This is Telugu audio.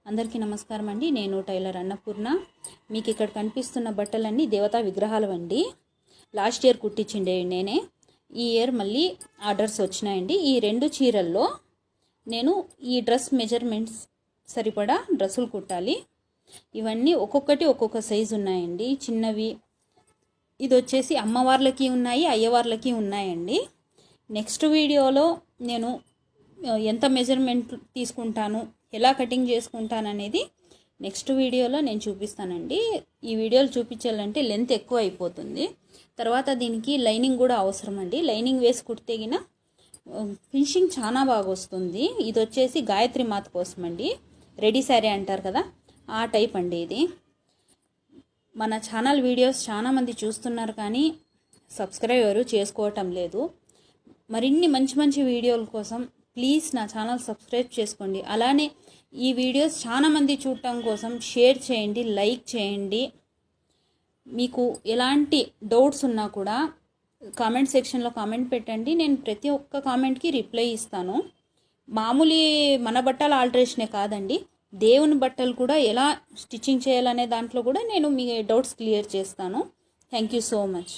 అందరికీ నమస్కారం అండి. నేను టైలర్ అన్నపూర్ణ. మీకు ఇక్కడ కనిపిస్తున్న బట్టలన్నీ దేవతా విగ్రహాలు అండి. లాస్ట్ ఇయర్ కుట్టించిండే నేనే. ఈ ఇయర్ మళ్ళీ ఆర్డర్స్ వచ్చినాయండి. ఈ 2 చీరల్లో నేను ఈ డ్రెస్ మెజర్మెంట్స్ సరిపడా డ్రెస్సులు కుట్టాలి. ఇవన్నీ ఒక్కొక్కటి ఒక్కొక్క సైజు ఉన్నాయండి. చిన్నవి ఇది వచ్చేసి అమ్మవార్లకి ఉన్నాయి, అయ్యవార్లకి ఉన్నాయండి. నెక్స్ట్ వీడియోలో నేను ఎంత మెజర్మెంట్ తీసుకుంటాను, ఎలా కటింగ్ చేసుకుంటాను అనేది నెక్స్ట్ వీడియోలో నేను చూపిస్తానండి. ఈ వీడియోలు చూపించాలంటే లెంత్ ఎక్కువ అయిపోతుంది. తర్వాత దీనికి లైనింగ్ కూడా అవసరం అండి. లైనింగ్ వేసి కుడితేగిన ఫినిషింగ్ చాలా బాగా వస్తుంది. ఇది వచ్చేసి గాయత్రి మాత కోసం అండి. రెడీ శారీ అంటారు కదా, ఆ టైప్ అండి ఇది. మన ఛానల్ వీడియోస్ చాలామంది చూస్తున్నారు కానీ సబ్స్క్రైబ్ ఎవరు చేసుకోవటం లేదు. మరిన్ని మంచి మంచి వీడియోల కోసం ప్లీజ్ నా ఛానల్ సబ్స్క్రైబ్ చేసుకోండి. అలానే ఈ వీడియోస్ చాలామంది చూడటం కోసం షేర్ చేయండి, లైక్ చేయండి. మీకు ఎలాంటి డౌట్స్ ఉన్నా కూడా కామెంట్ సెక్షన్లో కామెంట్ పెట్టండి. నేను ప్రతి ఒక్క కామెంట్కి రిప్లై ఇస్తాను. మామూలు మన బట్టల ఆల్టరేషనే కాదండి, దేవుని బట్టలు కూడా ఎలా స్టిచ్చింగ్ చేయాలనే దాంట్లో కూడా నేను మీ డౌట్స్ క్లియర్ చేస్తాను. Thank you so much.